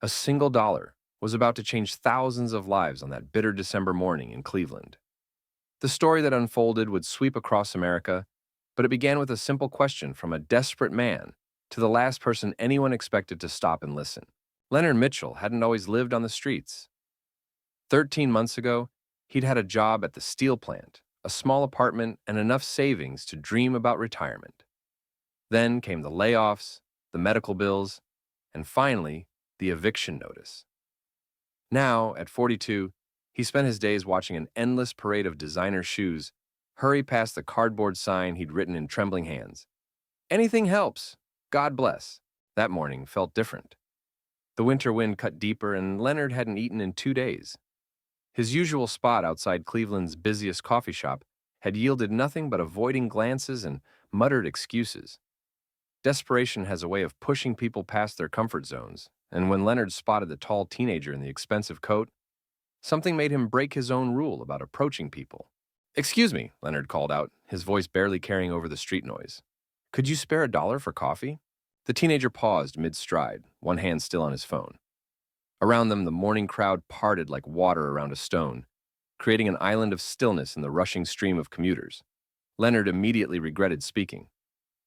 A single dollar was about to change thousands of lives on that bitter December morning in Cleveland. The story that unfolded would sweep across America, but it began with a simple question from a desperate man to the last person anyone expected to stop and listen. Leonard Mitchell hadn't always lived on the streets. 13 months ago, he'd had a job at the steel plant, a small apartment, and enough savings to dream about retirement. Then came the layoffs, the medical bills, and finally, the eviction notice. Now, at 42, he spent his days watching an endless parade of designer shoes hurry past the cardboard sign he'd written in trembling hands. Anything helps. God bless. That morning felt different. The winter wind cut deeper, and Leonard hadn't eaten in 2 days. His usual spot outside Cleveland's busiest coffee shop had yielded nothing but avoiding glances and muttered excuses. Desperation has a way of pushing people past their comfort zones, and when Leonard spotted the tall teenager in the expensive coat, something made him break his own rule about approaching people. "Excuse me," Leonard called out, his voice barely carrying over the street noise. "Could you spare a dollar for coffee?" The teenager paused mid-stride, one hand still on his phone. Around them, the morning crowd parted like water around a stone, creating an island of stillness in the rushing stream of commuters. Leonard immediately regretted speaking.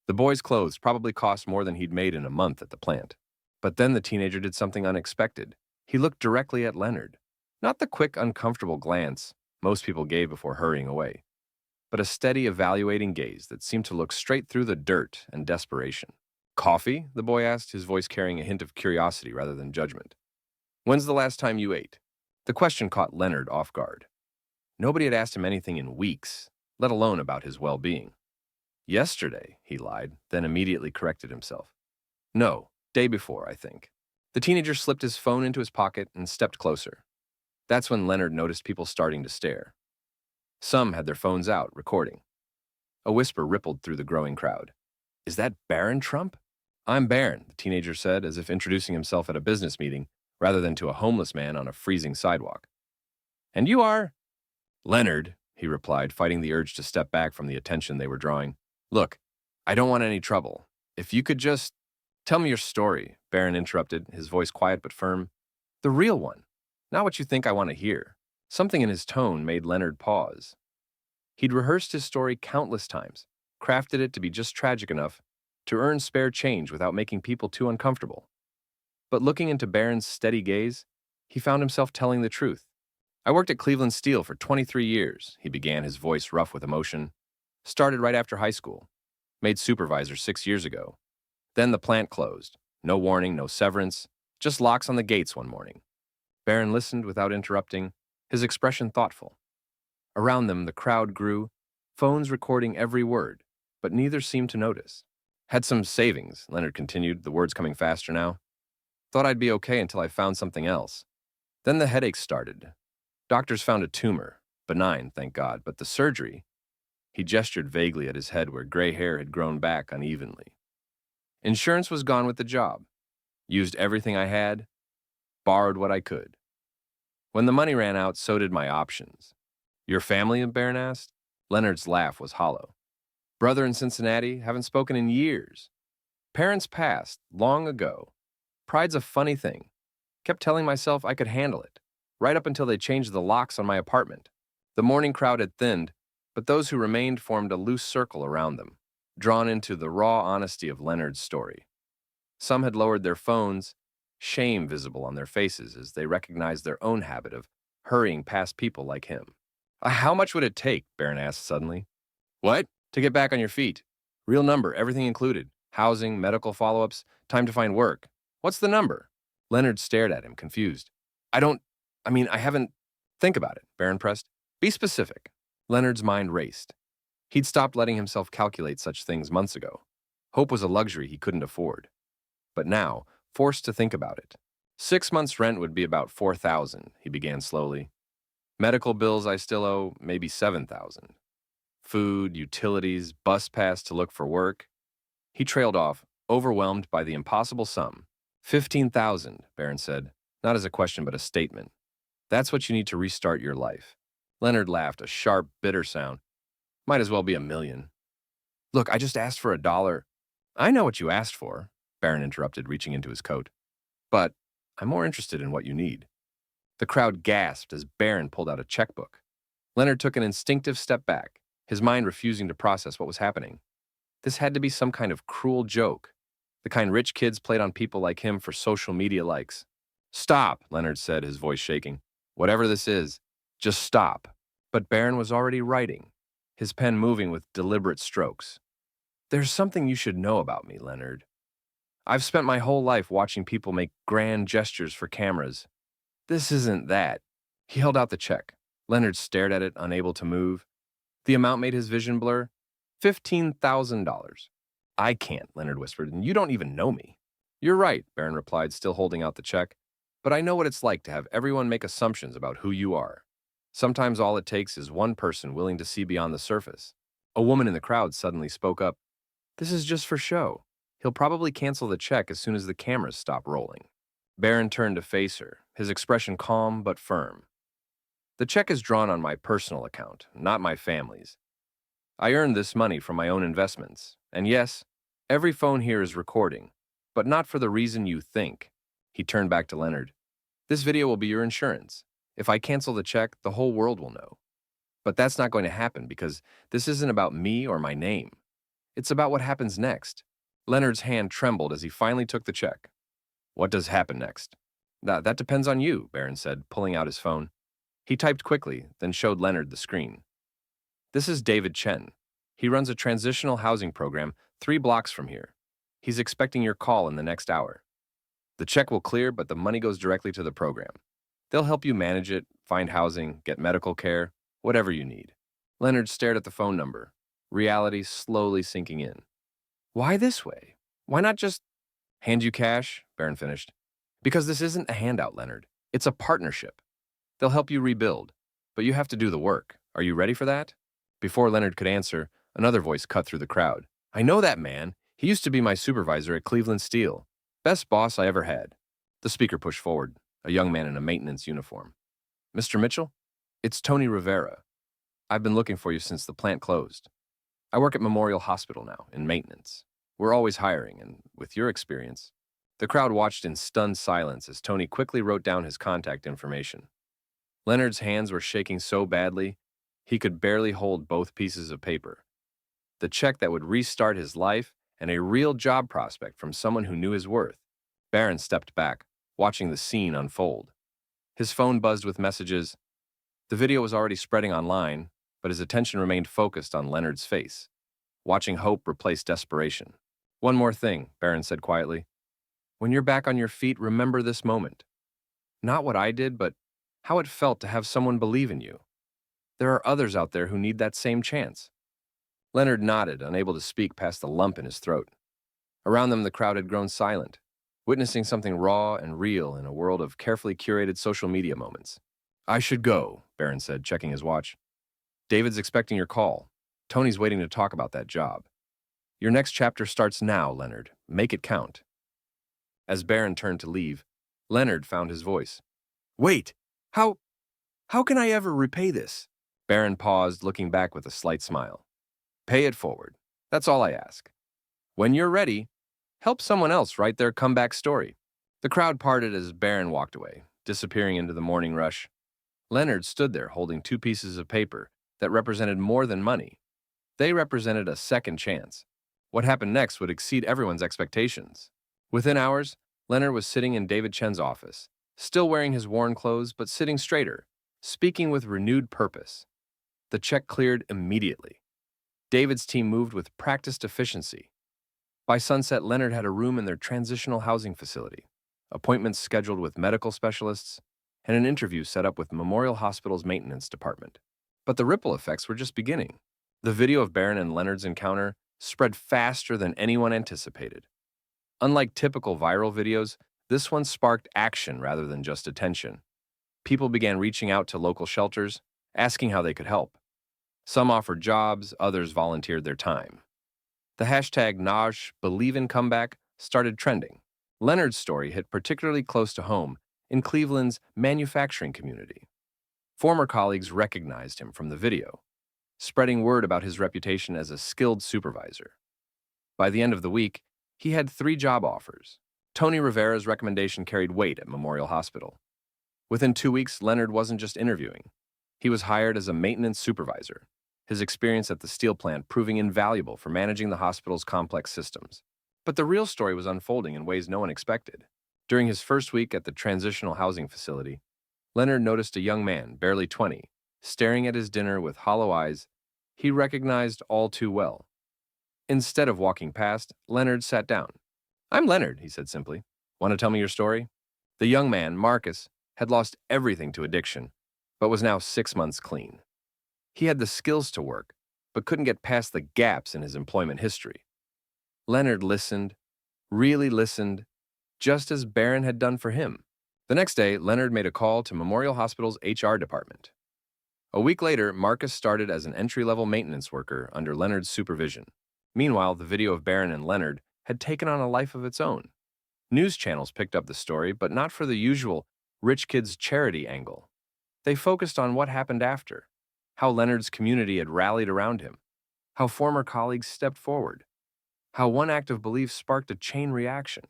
The boy's clothes probably cost more than he'd made in a month at the plant. But then the teenager did something unexpected. He looked directly at Leonard. Not the quick, uncomfortable glance most people gave before hurrying away, but a steady, evaluating gaze that seemed to look straight through the dirt and desperation. "Coffee?" the boy asked, his voice carrying a hint of curiosity rather than judgment. "When's the last time you ate?" The question caught Leonard off guard. Nobody had asked him anything in weeks, let alone about his well-being. "Yesterday," he lied, then immediately corrected himself. "No, day before, I think." The teenager slipped his phone into his pocket and stepped closer. That's when Leonard noticed people starting to stare. Some had their phones out, recording. A whisper rippled through the growing crowd. "Is that Barron Trump?" "I'm Barron," the teenager said, as if introducing himself at a business meeting, rather than to a homeless man on a freezing sidewalk. "And you are?" "Leonard," he replied, fighting the urge to step back from the attention they were drawing. "Look, I don't want any trouble. If you could just tell me your story," Barron interrupted, his voice quiet but firm. "The real one, not what you think I want to hear." Something in his tone made Leonard pause. He'd rehearsed his story countless times, crafted it to be just tragic enough to earn spare change without making people too uncomfortable. But looking into Barron's steady gaze, he found himself telling the truth. "I worked at Cleveland Steel for 23 years, he began, his voice rough with emotion. "Started right after high school. Made supervisor 6 years ago. Then the plant closed. No warning, no severance, just locks on the gates one morning." Barron listened without interrupting, his expression thoughtful. Around them, the crowd grew, phones recording every word, but neither seemed to notice. "Had some savings," Leonard continued, the words coming faster now. "Thought I'd be okay until I found something else. Then the headaches started. Doctors found a tumor, benign, thank God, but the surgery—" He gestured vaguely at his head where gray hair had grown back unevenly. "Insurance was gone with the job. Used everything I had, borrowed what I could. When the money ran out, so did my options." "Your family?" Barron asked. Leonard's laugh was hollow. "Brother in Cincinnati, haven't spoken in years. Parents passed, long ago. Pride's a funny thing. Kept telling myself I could handle it, right up until they changed the locks on my apartment." The morning crowd had thinned, but those who remained formed a loose circle around them, drawn into the raw honesty of Leonard's story. Some had lowered their phones, shame visible on their faces as they recognized their own habit of hurrying past people like him. "How much would it take?" Barron asked suddenly. "What?" "To get back on your feet. Real number, everything included. Housing, medical follow-ups, time to find work. What's the number?" Leonard stared at him, confused. I haven't—" "Think about it," Barron pressed. "Be specific." Leonard's mind raced. He'd stopped letting himself calculate such things months ago. Hope was a luxury he couldn't afford. But now, forced to think about it. 6 months' rent would be about $4,000, he began slowly. Medical bills I still owe, maybe $7,000. Food, utilities, bus pass to look for work. He trailed off, overwhelmed by the impossible sum. $15,000, Barron said, not as a question but a statement. "That's what you need to restart your life." Leonard laughed, a sharp, bitter sound. "Might as well be $1 million. "Look, I just asked for a dollar." "I know what you asked for," Barron interrupted, reaching into his coat. "But I'm more interested in what you need. The crowd gasped as Barron pulled out a checkbook. Leonard took an instinctive step back, his mind refusing to process what was happening. This had to be some kind of cruel joke, the kind rich kids played on people like him for social media likes. Stop, Leonard said, his voice shaking. Whatever this is, just stop. But Barron was already writing, his pen moving with deliberate strokes. There's something you should know about me, Leonard. I've spent my whole life watching people make grand gestures for cameras. This isn't that. He held out the check. Leonard stared at it, unable to move. The amount made his vision blur. $15,000. I can't, Leonard whispered, and you don't even know me. You're right, Barron replied, still holding out the check. But I know what it's like to have everyone make assumptions about who you are. Sometimes all it takes is one person willing to see beyond the surface. A woman in the crowd suddenly spoke up. This is just for show. He'll probably cancel the check as soon as the cameras stop rolling. Barron turned to face her, his expression calm but firm. The check is drawn on my personal account, not my family's. I earned this money from my own investments. And yes, every phone here is recording, but not for the reason you think. He turned back to Leonard. This video will be your insurance. If I cancel the check, the whole world will know. But that's not going to happen because this isn't about me or my name. It's about what happens next. Leonard's hand trembled as he finally took the check. What does happen next? That depends on you, Barron said, pulling out his phone. He typed quickly, then showed Leonard the screen. This is David Chen. He runs a transitional housing program 3 blocks from here. He's expecting your call in the next hour. The check will clear, but the money goes directly to the program. They'll help you manage it, find housing, get medical care, whatever you need. Leonard stared at the phone number, reality slowly sinking in. Why this way? Why not just hand you cash? Barron finished. Because this isn't a handout, Leonard. It's a partnership. They'll help you rebuild, but you have to do the work. Are you ready for that? Before Leonard could answer, another voice cut through the crowd. I know that man. He used to be my supervisor at Cleveland Steel. Best boss I ever had. The speaker pushed forward, a young man in a maintenance uniform. Mr. Mitchell? It's Tony Rivera. I've been looking for you since the plant closed. I work at Memorial Hospital now, in maintenance. We're always hiring, and with your experience. The crowd watched in stunned silence as Tony quickly wrote down his contact information. Leonard's hands were shaking so badly, he could barely hold both pieces of paper. The check that would restart his life and a real job prospect from someone who knew his worth. Barron stepped back, watching the scene unfold. His phone buzzed with messages. The video was already spreading online, but his attention remained focused on Leonard's face. Watching hope replace desperation. One more thing, Barron said quietly. When you're back on your feet, remember this moment. Not what I did, but how it felt to have someone believe in you. There are others out there who need that same chance. Leonard nodded, unable to speak past the lump in his throat. Around them, the crowd had grown silent, witnessing something raw and real in a world of carefully curated social media moments. I should go, Barron said, checking his watch. David's expecting your call. Tony's waiting to talk about that job. Your next chapter starts now, Leonard. Make it count. As Barron turned to leave, Leonard found his voice. Wait! How can I ever repay this? Barron paused, looking back with a slight smile. Pay it forward. That's all I ask. When you're ready, help someone else write their comeback story. The crowd parted as Barron walked away, disappearing into the morning rush. Leonard stood there holding 2 pieces of paper that represented more than money. They represented a second chance. What happened next would exceed everyone's expectations. Within hours, Leonard was sitting in David Chen's office, still wearing his worn clothes but sitting straighter, speaking with renewed purpose. The check cleared immediately. David's team moved with practiced efficiency. By sunset, Leonard had a room in their transitional housing facility, appointments scheduled with medical specialists, and an interview set up with Memorial Hospital's maintenance department. But the ripple effects were just beginning. The video of Barron and Leonard's encounter spread faster than anyone anticipated. Unlike typical viral videos, this one sparked action rather than just attention. People began reaching out to local shelters, asking how they could help. Some offered jobs, others volunteered their time. The hashtag #BelieveInComeback started trending. Leonard's story hit particularly close to home in Cleveland's manufacturing community. Former colleagues recognized him from the video, spreading word about his reputation as a skilled supervisor. By the end of the week, he had 3 job offers, Tony Rivera's recommendation carried weight at Memorial Hospital. Within 2 weeks, Leonard wasn't just interviewing. He was hired as a maintenance supervisor, his experience at the steel plant proving invaluable for managing the hospital's complex systems. But the real story was unfolding in ways no one expected. During his first week at the transitional housing facility, Leonard noticed a young man, barely 20, staring at his dinner with hollow eyes he recognized all too well. Instead of walking past, Leonard sat down. "I'm Leonard," he said simply. "Want to tell me your story?" The young man, Marcus, had lost everything to addiction, but was now 6 months clean. He had the skills to work, but couldn't get past the gaps in his employment history. Leonard listened, really listened, just as Barron had done for him. The next day, Leonard made a call to Memorial Hospital's HR department. A week later, Marcus started as an entry-level maintenance worker under Leonard's supervision. Meanwhile, the video of Barron and Leonard had taken on a life of its own. News channels picked up the story, but not for the usual rich kids charity angle. They focused on what happened after, how Leonard's community had rallied around him, how former colleagues stepped forward, how one act of belief sparked a chain reaction.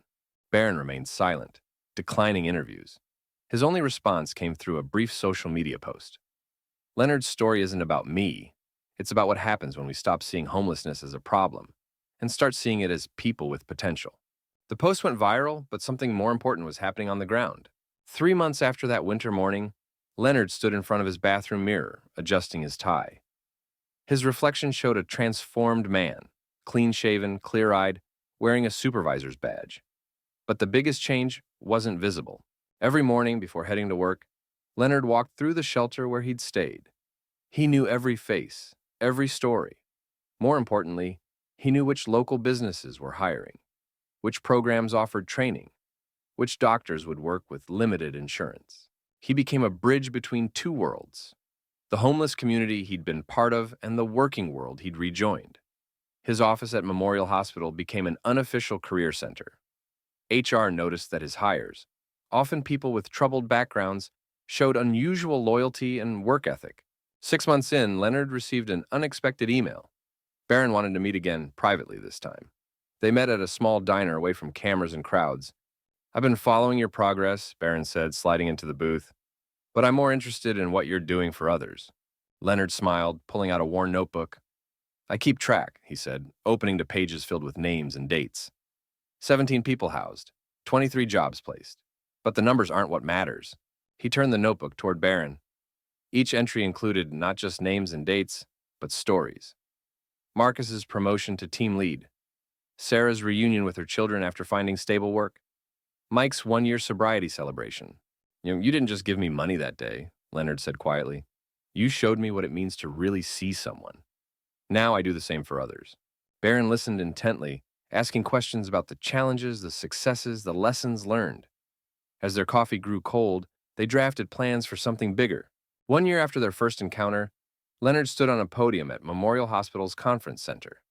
Barron remained silent, declining interviews. His only response came through a brief social media post. Leonard's story isn't about me. It's about what happens when we stop seeing homelessness as a problem and start seeing it as people with potential. The post went viral, but something more important was happening on the ground. 3 months after that winter morning, Leonard stood in front of his bathroom mirror, adjusting his tie. His reflection showed a transformed man, clean-shaven, clear-eyed, wearing a supervisor's badge. But the biggest change wasn't visible. Every morning before heading to work, Leonard walked through the shelter where he'd stayed. He knew every face, every story. More importantly, he knew which local businesses were hiring, which programs offered training, which doctors would work with limited insurance. He became a bridge between two worlds, the homeless community he'd been part of and the working world he'd rejoined. His office at Memorial Hospital became an unofficial career center. HR noticed that his hires, often people with troubled backgrounds, showed unusual loyalty and work ethic. 6 months in, Leonard received an unexpected email. Barron wanted to meet again privately this time. They met at a small diner away from cameras and crowds. "I've been following your progress," Barron said, sliding into the booth, "but I'm more interested in what you're doing for others." Leonard smiled, pulling out a worn notebook. "I keep track," he said, opening to pages filled with names and dates. 17 people housed, 23 jobs placed. But the numbers aren't what matters. He turned the notebook toward Barron. Each entry included not just names and dates, but stories. Marcus's promotion to team lead, Sarah's reunion with her children after finding stable work, Mike's one-year sobriety celebration. You didn't just give me money that day," Leonard said quietly. "You showed me what it means to really see someone. Now I do the same for others." Barron listened intently, asking questions about the challenges, the successes, the lessons learned. As their coffee grew cold, they drafted plans for something bigger. 1 year after their first encounter, Leonard stood on a podium at Memorial Hospital's conference center.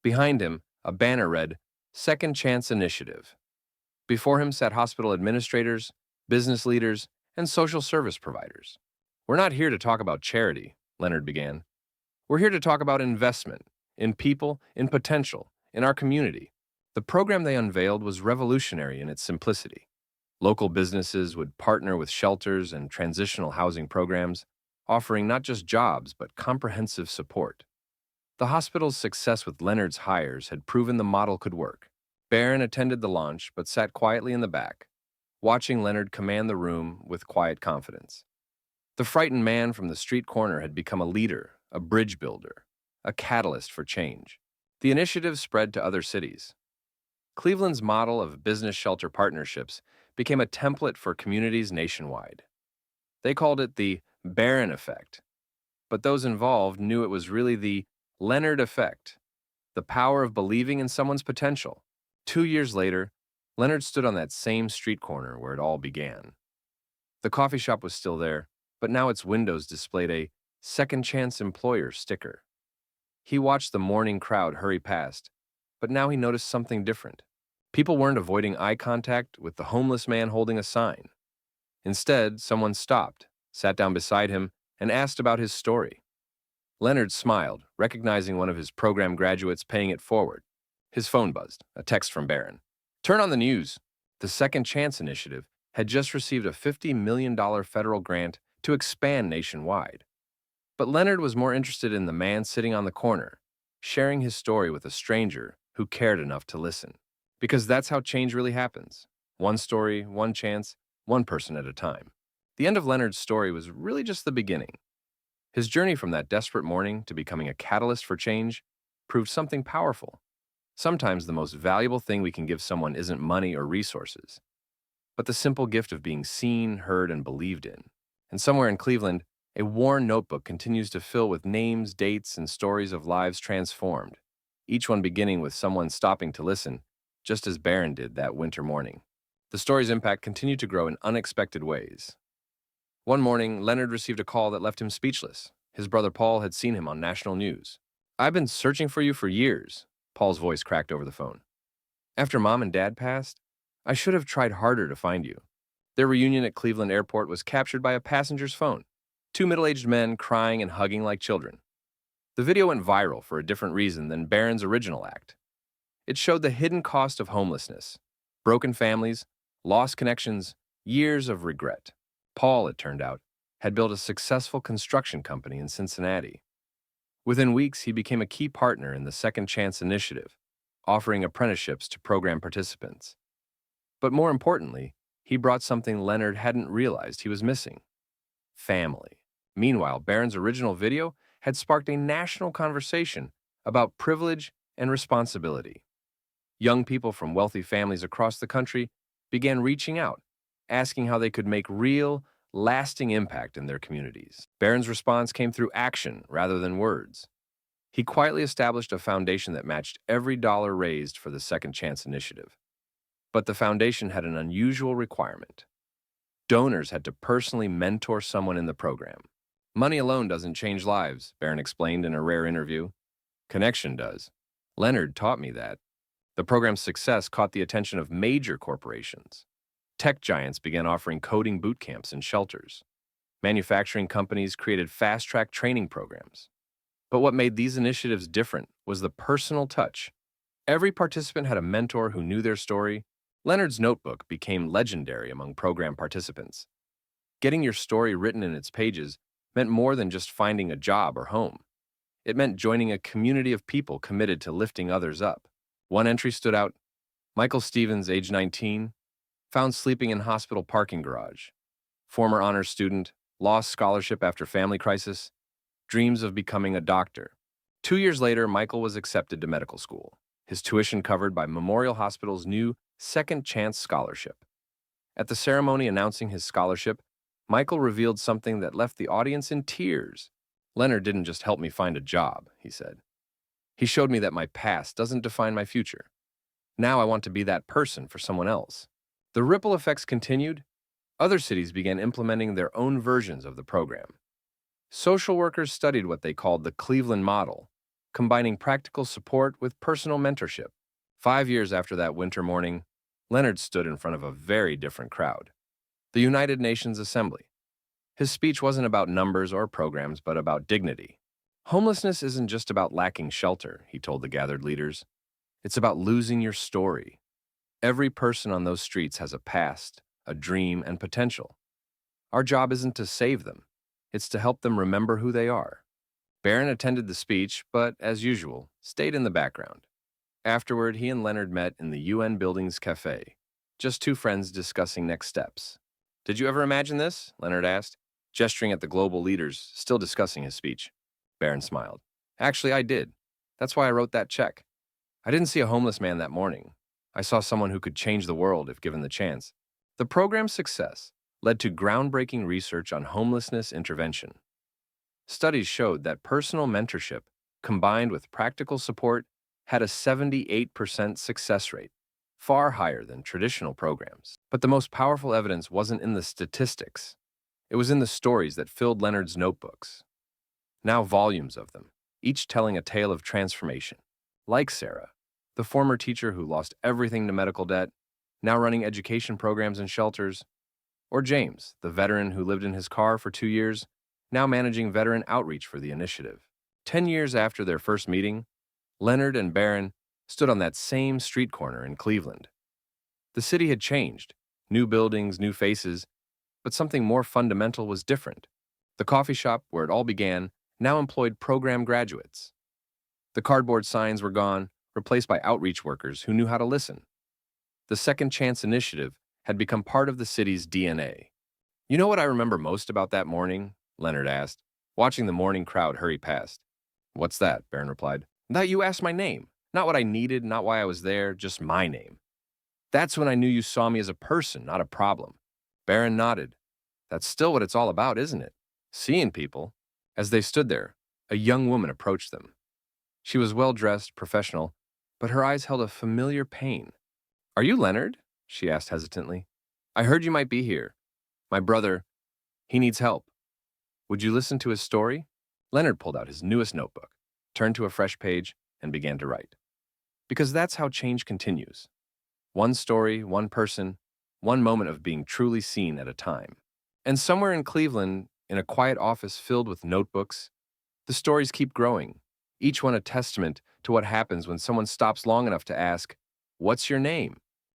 Behind him, a banner read, "Second Chance Initiative." Before him sat hospital administrators, business leaders, and social service providers. "We're not here to talk about charity," Leonard began. "We're here to talk about investment, in people, in potential, in our community." The program they unveiled was revolutionary in its simplicity. Local businesses would partner with shelters and transitional housing programs, offering not just jobs but comprehensive support. The hospital's success with Leonard's hires had proven the model could work. Barron attended the launch but sat quietly in the back, watching Leonard command the room with quiet confidence. The frightened man from the street corner had become a leader, a bridge builder, a catalyst for change. The initiative spread to other cities. Cleveland's model of business shelter partnerships became a template for communities nationwide. They called it the Barron effect, but those involved knew it was really the Leonard effect, the power of believing in someone's potential. 2 years later, Leonard stood on that same street corner where it all began. The coffee shop was still there, but now its windows displayed a Second Chance Employer sticker. He watched the morning crowd hurry past, but now he noticed something different. People weren't avoiding eye contact with the homeless man holding a sign. Instead, someone stopped, sat down beside him, and asked about his story. Leonard smiled, recognizing one of his program graduates paying it forward. His phone buzzed, a text from Barron. "Turn on the news. The Second Chance Initiative had just received a $50 million federal grant to expand nationwide. But Leonard was more interested in the man sitting on the corner, sharing his story with a stranger who cared enough to listen. Because that's how change really happens. One story, one chance, one person at a time. The end of Leonard's story was really just the beginning. His journey from that desperate morning to becoming a catalyst for change proved something powerful. Sometimes the most valuable thing we can give someone isn't money or resources, but the simple gift of being seen, heard, and believed in. And somewhere in Cleveland, a worn notebook continues to fill with names, dates, and stories of lives transformed, each one beginning with someone stopping to listen, just as Barron did that winter morning. The story's impact continued to grow in unexpected ways. One morning, Leonard received a call that left him speechless. His brother Paul had seen him on national news. "I've been searching for you for years," Paul's voice cracked over the phone. "After Mom and Dad passed, I should have tried harder to find you." Their reunion at Cleveland Airport was captured by a passenger's phone. Two middle-aged men crying and hugging like children. The video went viral for a different reason than Barron's original act. It showed the hidden cost of homelessness, broken families, lost connections, years of regret. Paul, it turned out, had built a successful construction company in Cincinnati. Within weeks, he became a key partner in the Second Chance Initiative, offering apprenticeships to program participants. But more importantly, he brought something Leonard hadn't realized he was missing: family. Meanwhile, Barron's original video had sparked a national conversation about privilege and responsibility. Young people from wealthy families across the country began reaching out, asking how they could make real, lasting impact in their communities. Barron's response came through action rather than words. He quietly established a foundation that matched every dollar raised for the Second Chance Initiative. But the foundation had an unusual requirement. Donors had to personally mentor someone in the program. "Money alone doesn't change lives," Barron explained in a rare interview. "Connection does. Leonard taught me that." The program's success caught the attention of major corporations. Tech giants began offering coding boot camps and shelters. Manufacturing companies created fast-track training programs. But what made these initiatives different was the personal touch. Every participant had a mentor who knew their story. Leonard's notebook became legendary among program participants. Getting your story written in its pages meant more than just finding a job or home. It meant joining a community of people committed to lifting others up. One entry stood out: Michael Stevens, age 19, found sleeping in hospital parking garage. Former honors student, lost scholarship after family crisis, dreams of becoming a doctor. 2 years later, Michael was accepted to medical school, his tuition covered by Memorial Hospital's new Second Chance Scholarship. At the ceremony announcing his scholarship, Michael revealed something that left the audience in tears. "Leonard didn't just help me find a job," he said. "He showed me that my past doesn't define my future. Now I want to be that person for someone else." The ripple effects continued. Other cities began implementing their own versions of the program. Social workers studied what they called the Cleveland model, combining practical support with personal mentorship. 5 years after that winter morning, Leonard stood in front of a very different crowd: the United Nations Assembly. His speech wasn't about numbers or programs, but about dignity. "Homelessness isn't just about lacking shelter," he told the gathered leaders. "It's about losing your story. Every person on those streets has a past, a dream, and potential. Our job isn't to save them. It's to help them remember who they are." Barron attended the speech, but, as usual, stayed in the background. Afterward, he and Leonard met in the UN Building's cafe, just two friends discussing next steps. "Did you ever imagine this?" Leonard asked, gesturing at the global leaders still discussing his speech. Barron smiled. "Actually, I did. That's why I wrote that check. I didn't see a homeless man that morning. I saw someone who could change the world if given the chance." The program's success led to groundbreaking research on homelessness intervention. Studies showed that personal mentorship, combined with practical support, had a 78% success rate, far higher than traditional programs. But the most powerful evidence wasn't in the statistics. It was in the stories that filled Leonard's notebooks. Now volumes of them, each telling a tale of transformation. Like Sarah, the former teacher who lost everything to medical debt, now running education programs and shelters. Or James, the veteran who lived in his car for 2 years, now managing veteran outreach for the initiative. 10 years after their first meeting, Leonard and Barron stood on that same street corner in Cleveland. The city had changed. New buildings, new faces, but something more fundamental was different. The coffee shop, where it all began, now employed program graduates. The cardboard signs were gone, replaced by outreach workers who knew how to listen. The Second Chance initiative had become part of the city's DNA. You know what I remember most about that morning? Leonard asked, watching the morning crowd hurry past. What's that? Barron replied. That you asked my name. Not what I needed, not why I was there, just my name. That's when I knew you saw me as a person, not a problem. Barron nodded. That's still what it's all about, isn't it? Seeing people. As they stood there, a young woman approached them. She was well-dressed, professional, but her eyes held a familiar pain. Are you Leonard? She asked hesitantly. I heard you might be here. My brother, he needs help. Would you listen to his story? Leonard pulled out his newest notebook, turned to a fresh page, and began to write. Because that's how change continues. One story, one person, one moment of being truly seen at a time. And somewhere in Cleveland, in a quiet office filled with notebooks, the stories keep growing, each one a testament to what happens when someone stops long enough to ask, "What's your name?"